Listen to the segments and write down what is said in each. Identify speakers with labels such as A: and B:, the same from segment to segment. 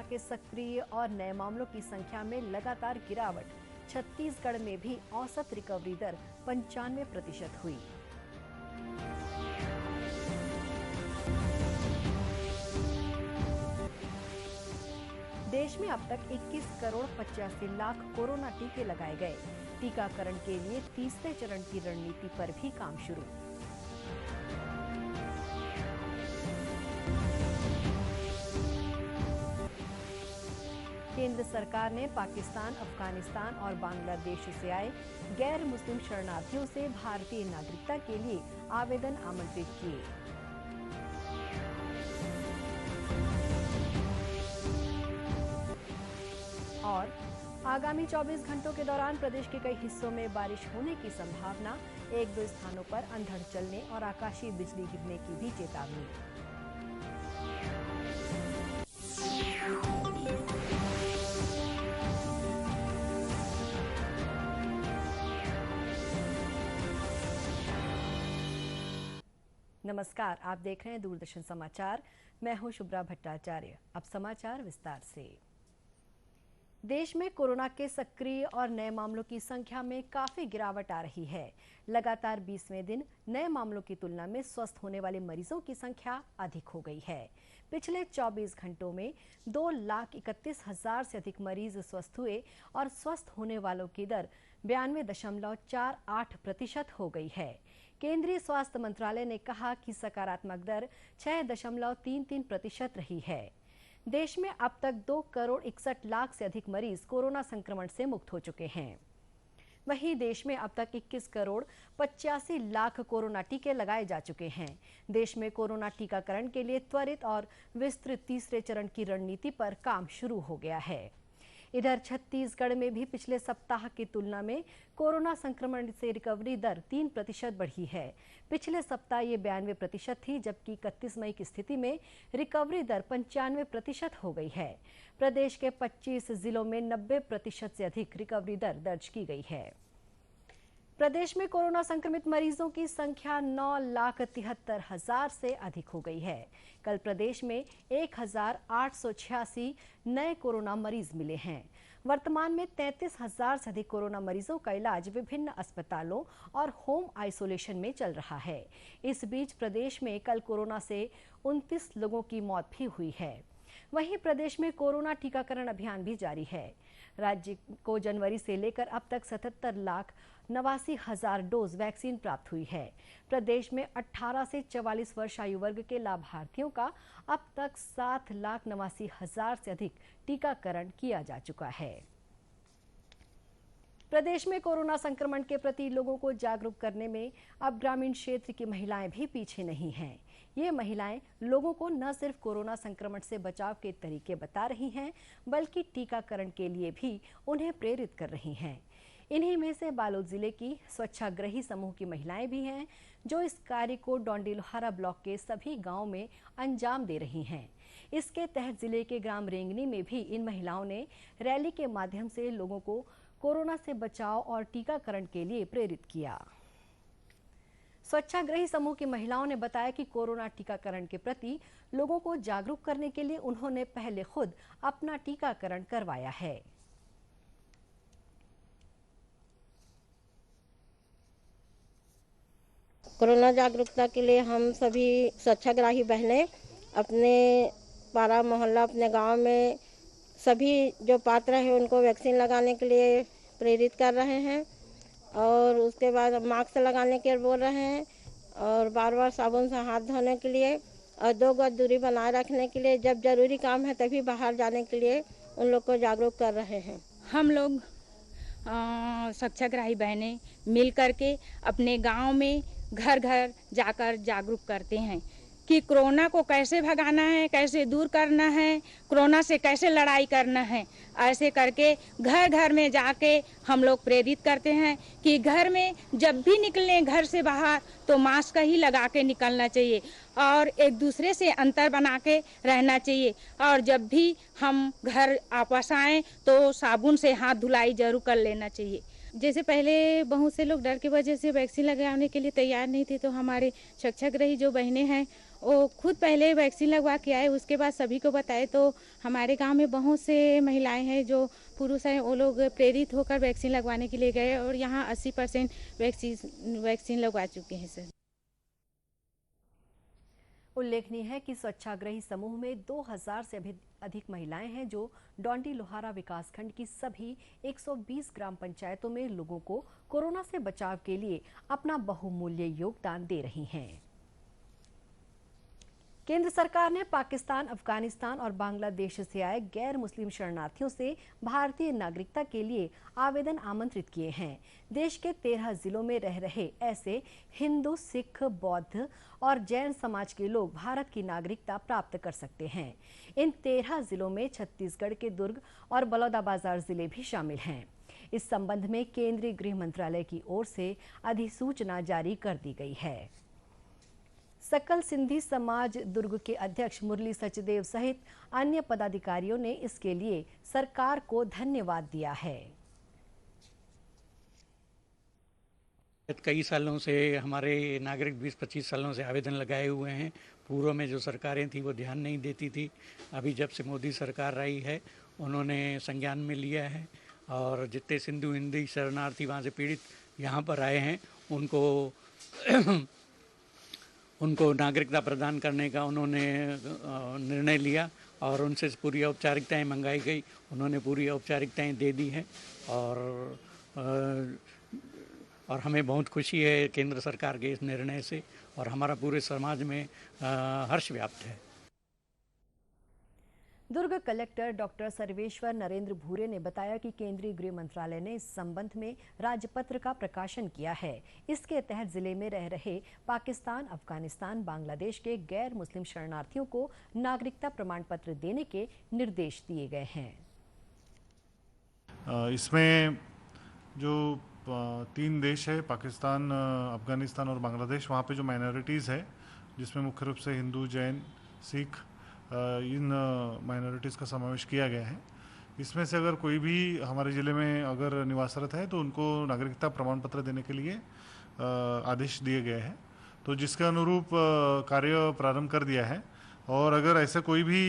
A: के सक्रिय और नए मामलों की संख्या में लगातार गिरावट। छत्तीसगढ़ में भी औसत रिकवरी दर 95% हुई। देश में अब तक 21 करोड़ 85 लाख कोरोना टीके लगाए गए। टीकाकरण के लिए तीसरे चरण की रणनीति पर भी काम शुरू। केंद्र सरकार ने पाकिस्तान, अफगानिस्तान और बांग्लादेश से आए गैर मुस्लिम शरणार्थियों से भारतीय नागरिकता के लिए आवेदन आमंत्रित किए। और आगामी 24 घंटों के दौरान प्रदेश के कई हिस्सों में बारिश होने की संभावना। 1-2 स्थानों पर अंधड़ चलने और आकाशीय बिजली गिरने की भी चेतावनी। नमस्कार, आप देख रहे हैं दूरदर्शन समाचार। मैं हूं शुभ्रा भट्टाचार्य। अब समाचार विस्तार से। देश में कोरोना के सक्रिय और नए मामलों की संख्या में काफी गिरावट आ रही है। लगातार 20वें दिन नए मामलों की तुलना में स्वस्थ होने वाले मरीजों की संख्या अधिक हो गई है। पिछले 24 घंटों में 2,31,000 से अधिक मरीज स्वस्थ हुए और स्वस्थ होने वालों की दर 92.48% हो गई है। केंद्रीय स्वास्थ्य मंत्रालय ने कहा कि सकारात्मक दर 6.33% रही है। देश में अब तक 2 करोड़ 61 लाख से अधिक मरीज कोरोना संक्रमण से मुक्त हो चुके हैं। वहीं देश में अब तक 21 करोड़ 85 लाख कोरोना टीके लगाए जा चुके हैं। देश में कोरोना टीकाकरण के लिए त्वरित और विस्तृत तीसरे चरण की रणनीति पर काम शुरू हो गया है। इधर छत्तीसगढ़ में भी पिछले सप्ताह की तुलना में कोरोना संक्रमण से रिकवरी दर 3% बढ़ी है। पिछले सप्ताह ये 92% थी, जबकि 31 मई की स्थिति में रिकवरी दर 95% हो गई है। प्रदेश के 25 जिलों में 90% से अधिक रिकवरी दर दर्ज की गई है। प्रदेश में कोरोना संक्रमित मरीजों की संख्या 9,73,000 से अधिक हो गई है। कल प्रदेश में 1,886 नए कोरोना मरीज मिले हैं। वर्तमान में 33,000 से अधिक कोरोना मरीजों का इलाज विभिन्न अस्पतालों और होम आइसोलेशन में चल रहा है। इस बीच प्रदेश में कल कोरोना से 29 लोगों की मौत भी हुई है। वहीं प्रदेश में कोरोना टीकाकरण अभियान भी जारी है। राज्य को जनवरी से लेकर अब तक 77,89,000 डोज वैक्सीन प्राप्त हुई है। प्रदेश में 18 से 44 वर्ष आयु वर्ग के लाभार्थियों का अब तक 7,89,000 से अधिक टीकाकरण किया जा चुका है। प्रदेश में कोरोना संक्रमण के प्रति लोगों को जागरूक करने में अब ग्रामीण क्षेत्र की महिलाएं भी पीछे नहीं हैं। ये महिलाएं लोगों को न सिर्फ कोरोना संक्रमण से बचाव के तरीके बता रही हैं, बल्कि टीकाकरण के लिए भी उन्हें प्रेरित कर रही हैं। इन्हीं में से बालोद जिले की स्वच्छाग्रही समूह की महिलाएं भी हैं, जो इस कार्य को डोंडीलोहारा ब्लॉक के सभी गांवों में अंजाम दे रही हैं। इसके तहत जिले के ग्राम रेंगनी में भी इन महिलाओं ने रैली के माध्यम से लोगों को कोरोना से बचाव और टीकाकरण के लिए प्रेरित किया। स्वच्छाग्रही समूह की महिलाओं ने बताया कि कोरोना टीकाकरण के प्रति लोगों को जागरूक करने के लिए उन्होंने पहले खुद अपना टीकाकरण करवाया है।
B: कोरोना जागरूकता के लिए हम सभी स्वच्छाग्रही बहनें अपने पारा मोहल्ला, अपने गांव में सभी जो पात्र हैं उनको वैक्सीन लगाने के लिए प्रेरित कर रहे हैं। और उसके बाद मास्क लगाने के लिए बोल रहे हैं और बार बार साबुन से हाथ धोने के लिए और 2 गज दूरी बनाए रखने के लिए, जब जरूरी काम है तभी बाहर जाने के लिए उन लोग को जागरूक कर रहे हैं।
C: हम लोग स्वच्छाग्रही बहनें मिल करके अपने गांव में घर घर जाकर जागरूक करते हैं कि कोरोना को कैसे भगाना है, कैसे दूर करना है, कोरोना से कैसे लड़ाई करना है। ऐसे करके घर घर में जाके हम लोग प्रेरित करते हैं कि घर में जब भी निकलें घर से बाहर तो मास्क ही लगा के निकलना चाहिए और एक दूसरे से अंतर बना के रहना चाहिए। और जब भी हम घर वापस आएँ तो साबुन से हाथ धुलाई जरूर कर लेना चाहिए।
D: जैसे पहले बहुत से लोग डर की वजह से वैक्सीन लगाने के लिए तैयार नहीं थे, तो हमारे स्वच्छाग्रही जो बहनें हैं
C: वो खुद पहले वैक्सीन लगवा के आए, उसके बाद सभी को बताए। तो हमारे गांव में बहुत से महिलाएं हैं जो पुरुष हैं, वो लोग प्रेरित होकर वैक्सीन लगवाने के लिए गए और यहाँ 80% वैक्सीन लगवा चुके हैं सर।
A: उल्लेखनीय है कि स्वच्छाग्रही समूह में 2000 से भी अधिक महिलाएं हैं जो डोंडी लोहारा विकासखंड की सभी 120 ग्राम पंचायतों में लोगों को कोरोना से बचाव के लिए अपना बहुमूल्य योगदान दे रही हैं। केंद्र सरकार ने पाकिस्तान, अफगानिस्तान और बांग्लादेश से आए गैर मुस्लिम शरणार्थियों से भारतीय नागरिकता के लिए आवेदन आमंत्रित किए हैं। देश के 13 जिलों में रह रहे ऐसे हिंदू, सिख, बौद्ध और जैन समाज के लोग भारत की नागरिकता प्राप्त कर सकते हैं। इन 13 जिलों में छत्तीसगढ़ के दुर्ग और बलौदाबाजार जिले भी शामिल हैं। इस संबंध में केंद्रीय गृह मंत्रालय की ओर से अधिसूचना जारी कर दी गई है। सकल सिंधी समाज दुर्ग के अध्यक्ष मुरली सचदेव सहित अन्य पदाधिकारियों ने इसके लिए सरकार को धन्यवाद दिया है।
D: कई सालों से हमारे नागरिक 20-25 सालों से आवेदन लगाए हुए हैं। पूर्व में जो सरकारें थी वो ध्यान नहीं देती थी। अभी जब से मोदी सरकार आई है उन्होंने संज्ञान में लिया है और जितने सिंधु हिंदी शरणार्थी वहाँ से पीड़ित यहाँ पर आए हैं उनको नागरिकता प्रदान करने का उन्होंने निर्णय लिया और उनसे पूरी औपचारिकताएं मंगाई गई। उन्होंने पूरी औपचारिकताएं दे दी हैं और हमें बहुत खुशी है केंद्र सरकार के इस निर्णय से और हमारा पूरे समाज में हर्ष व्याप्त है।
A: दुर्ग कलेक्टर डॉक्टर सर्वेश्वर नरेंद्र भूरे ने बताया कि केंद्रीय गृह मंत्रालय ने इस संबंध में राजपत्र का प्रकाशन किया है। इसके तहत जिले में रह रहे पाकिस्तान, अफगानिस्तान, बांग्लादेश के गैर मुस्लिम शरणार्थियों को नागरिकता प्रमाण पत्र देने के निर्देश दिए गए हैं।
E: इसमें जो 3 देश है, पाकिस्तान, अफगानिस्तान और बांग्लादेश, वहाँ पे जो माइनॉरिटीज़ है जिसमें मुख्य रूप से हिंदू, जैन, सिख, इन माइनॉरिटीज़ का समावेश किया गया है। इसमें से अगर कोई भी हमारे ज़िले में अगर निवासरत है तो उनको नागरिकता प्रमाण पत्र देने के लिए आदेश दिए गए हैं, तो जिसके अनुरूप कार्य प्रारंभ कर दिया है और अगर ऐसा कोई भी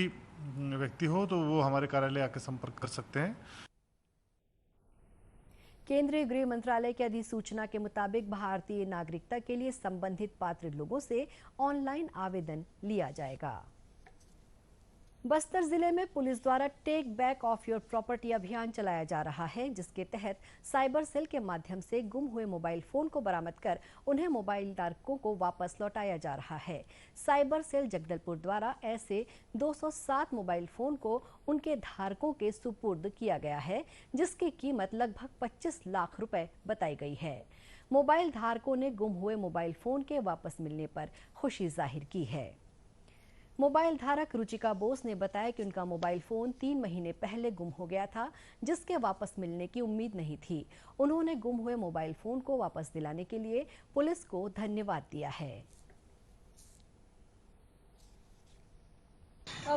E: व्यक्ति हो तो वो हमारे कार्यालय आकर संपर्क कर सकते हैं।
A: केंद्रीय गृह मंत्रालय की अधिसूचना के मुताबिक भारतीय नागरिकता के लिए संबंधित पात्र लोगों से ऑनलाइन आवेदन लिया जाएगा। बस्तर जिले में पुलिस द्वारा take back of your property अभियान चलाया जा रहा है, जिसके तहत साइबर सेल के माध्यम से गुम हुए मोबाइल फोन को बरामद कर उन्हें मोबाइल धारकों को वापस लौटाया जा रहा है। साइबर सेल जगदलपुर द्वारा ऐसे 207 मोबाइल फोन को उनके धारकों के सुपुर्द किया गया है, जिसकी कीमत लगभग 25 लाख रुपए बताई गई है। मोबाइल धारकों ने गुम हुए मोबाइल फोन के वापस मिलने पर खुशी जाहिर की है। मोबाइल धारक रुचिका बोस ने बताया कि उनका मोबाइल फोन 3 महीने पहले गुम हो गया था, जिसके वापस मिलने की उम्मीद नहीं थी। उन्होंने गुम हुए मोबाइल फोन को वापस दिलाने के लिए पुलिस को धन्यवाद दिया है।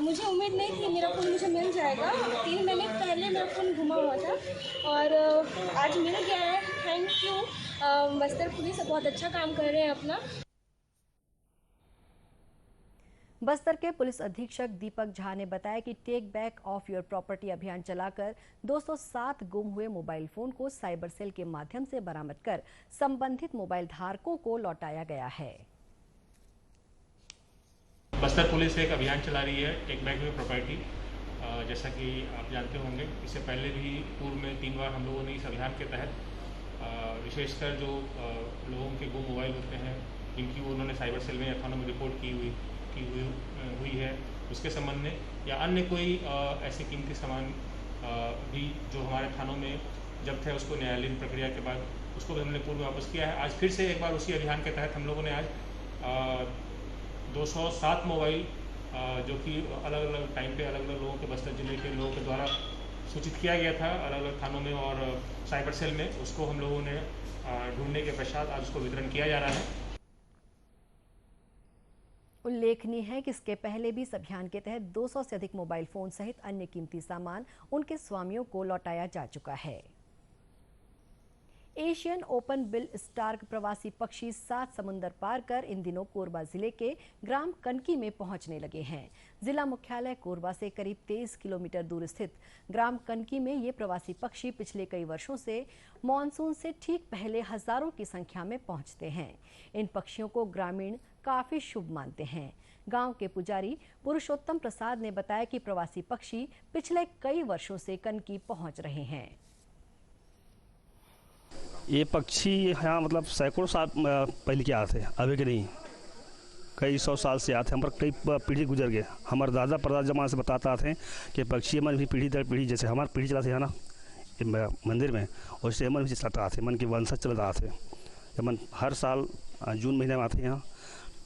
F: मुझे उम्मीद नहीं थी मेरा फ़ोन मुझे मिल जाएगा। 3 महीने पहले मेरा फ़ोन गुमा हुआ था और आज मिल गया है। Thank you. बस्तर पुलिस बहुत अच्छा काम कर रहे हैं अपना।
A: बस्तर के पुलिस अधीक्षक दीपक झा ने बताया कि take back of your property अभियान चलाकर 207 गुम हुए मोबाइल फोन को साइबर सेल के माध्यम से बरामद कर संबंधित मोबाइल धारकों को लौटाया गया है।
G: बस्तर पुलिस एक अभियान चला रही है टेक बैक योर प्रॉपर्टी। जैसा कि आप जानते होंगे, इससे पहले भी पूर्व में 3 बार हम लोगों ने इस अभियान के तहत विशेषकर जो लोगों के गुम मोबाइल होते हैं, जिनकी उन्होंने साइबर सेल में या थानों में रिपोर्ट की हुई है, उसके संबंध में या अन्य कोई ऐसे कीमती सामान भी जो हमारे थानों में जब्त है, उसको न्यायालयीन प्रक्रिया के बाद उसको भी हमने पूर्व वापस किया है। आज फिर से एक बार उसी अभियान के तहत हम लोगों ने आज 207 मोबाइल जो कि अलग अलग टाइम पे अलग अलग लोगों के, बस्तर जिले के लोगों के द्वारा सूचित किया गया था अलग अलग थानों में और साइबर सेल में, उसको हम लोगों ने ढूंढने के पश्चात आज उसको वितरण किया जा रहा है।
A: उल्लेखनीय है कि इसके पहले भी इस अभियान के तहत 200 से अधिक मोबाइल फोन सहित अन्य कीमती सामान उनके स्वामियों को लौटाया जा चुका है। एशियन ओपन बिल स्टार्क प्रवासी पक्षी 7 समुंदर पार कर इन दिनों कोरबा जिले के ग्राम कनकी में पहुंचने लगे हैं। जिला मुख्यालय कोरबा से करीब 23 किलोमीटर दूर स्थित ग्राम कनकी में ये प्रवासी पक्षी पिछले कई वर्षों से मानसून से ठीक पहले हजारों की संख्या में पहुंचते हैं। इन पक्षियों को ग्रामीण काफी शुभ मानते हैं। गांव के पुजारी पुरुषोत्तम प्रसाद ने बताया कि प्रवासी पक्षी पिछले कई वर्षों से कनकी पहुंच रहे हैं।
H: ये पक्षी यहाँ मतलब सैकड़ों साल पहले के आते हैं, अभी के नहीं, कई 100 साल से आते हैं। हमारे कई पीढ़ी गुजर गए। हमारे दादा परदादा जमाने से बताता थे कि पक्षी मन भी पीढ़ी दर पीढ़ी, जैसे हमारी पीढ़ी चलाते हैं ना मंदिर में, वैसे मन भी चलाता आते, मन के वंशज चलता आते। मन हर साल जून महीने में आते हैं यहाँ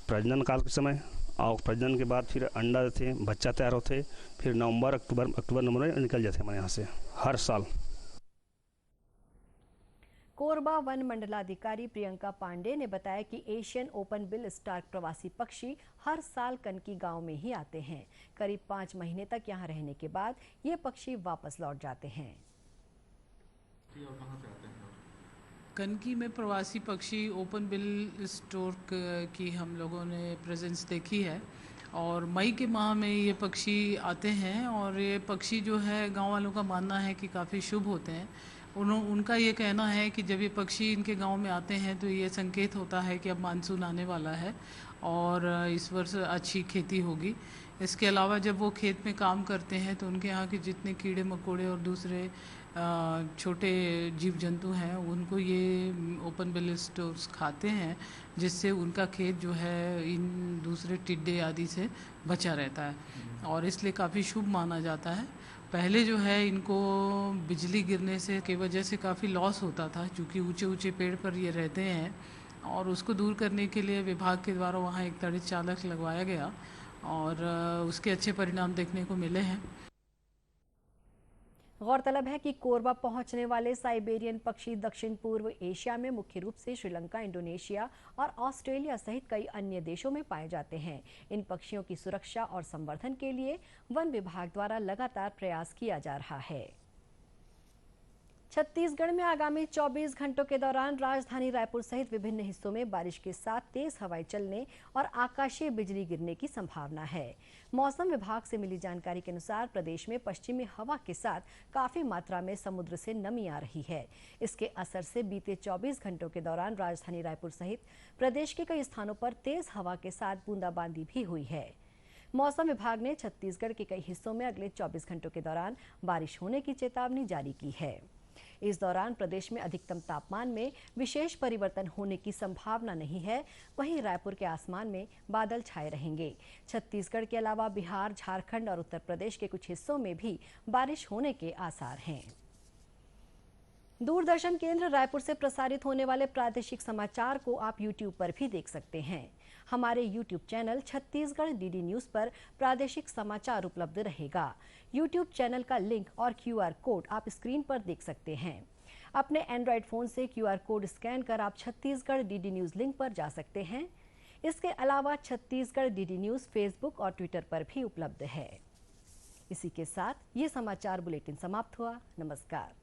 H: प्रजनन काल के समय, और प्रजनन के बाद फिर अंडा देते, बच्चा तैयार होते, फिर अक्टूबर नवंबर में निकल जाते हमारे यहाँ से हर साल।
A: कोरबा वन मंडलाधिकारी प्रियंका पांडे ने बताया कि एशियन ओपन बिल स्टार्क प्रवासी पक्षी हर साल कनकी गांव में ही आते हैं। करीब 5 महीने तक यहां रहने के बाद ये पक्षी वापस लौट जाते हैं।
I: कनकी में प्रवासी पक्षी ओपन बिल स्टार्क की हम लोगों ने प्रेजेंस देखी है और मई के माह में ये पक्षी आते हैं और ये पक्षी जो है गांव वालों का मानना है कि काफ़ी शुभ होते हैं। उनका ये कहना है कि जब ये पक्षी इनके गांव में आते हैं तो ये संकेत होता है कि अब मानसून आने वाला है और इस वर्ष अच्छी खेती होगी। इसके अलावा जब वो खेत में काम करते हैं तो उनके यहाँ के जितने कीड़े मकोड़े और दूसरे छोटे जीव जंतु हैं उनको ये ओपन बिल स्टार्क खाते हैं, जिससे उनका खेत जो है इन दूसरे टिड्डे आदि से बचा रहता है और इसलिए काफ़ी शुभ माना जाता है। पहले जो है इनको बिजली गिरने से की वजह से काफ़ी लॉस होता था, क्योंकि ऊंचे ऊंचे पेड़ पर ये रहते हैं और उसको दूर करने के लिए विभाग के द्वारा वहाँ एक तड़ित चालक लगवाया गया और उसके अच्छे परिणाम देखने को मिले हैं।
A: गौरतलब है कि कोरबा पहुंचने वाले साइबेरियन पक्षी दक्षिण पूर्व एशिया में मुख्य रूप से श्रीलंका, इंडोनेशिया और ऑस्ट्रेलिया सहित कई अन्य देशों में पाए जाते हैं। इन पक्षियों की सुरक्षा और संवर्धन के लिए वन विभाग द्वारा लगातार प्रयास किया जा रहा है। छत्तीसगढ़ में आगामी 24 घंटों के दौरान राजधानी रायपुर सहित विभिन्न हिस्सों में बारिश के साथ तेज हवाएं चलने और आकाशीय बिजली गिरने की संभावना है। मौसम विभाग से मिली जानकारी के अनुसार प्रदेश में पश्चिमी हवा के साथ काफी मात्रा में समुद्र से नमी आ रही है। इसके असर से बीते 24 घंटों के दौरान राजधानी रायपुर सहित प्रदेश के कई स्थानों पर तेज हवा के साथ बूंदाबांदी भी हुई है। मौसम विभाग ने छत्तीसगढ़ के कई हिस्सों में अगले 24 घंटों के दौरान बारिश होने की चेतावनी जारी की है। इस दौरान प्रदेश में अधिकतम तापमान में विशेष परिवर्तन होने की संभावना नहीं है। वहीं रायपुर के आसमान में बादल छाए रहेंगे। छत्तीसगढ़ के अलावा बिहार, झारखंड और उत्तर प्रदेश के कुछ हिस्सों में भी बारिश होने के आसार हैं। दूरदर्शन केंद्र रायपुर से प्रसारित होने वाले प्रादेशिक समाचार को आप YouTube पर भी देख सकते हैं। हमारे YouTube channel Chhattisgarh DD news पर प्रादेशिक समाचार उपलब्ध रहेगा। YouTube चैनल का लिंक और QR कोड आप स्क्रीन पर देख सकते हैं। अपने एंड्रॉयड फ़ोन से QR कोड स्कैन कर आप छत्तीसगढ़ DD न्यूज़ लिंक पर जा सकते हैं। इसके अलावा छत्तीसगढ़ DD न्यूज़ फेसबुक और ट्विटर पर भी उपलब्ध है। इसी के साथ ये समाचार बुलेटिन समाप्त हुआ। नमस्कार।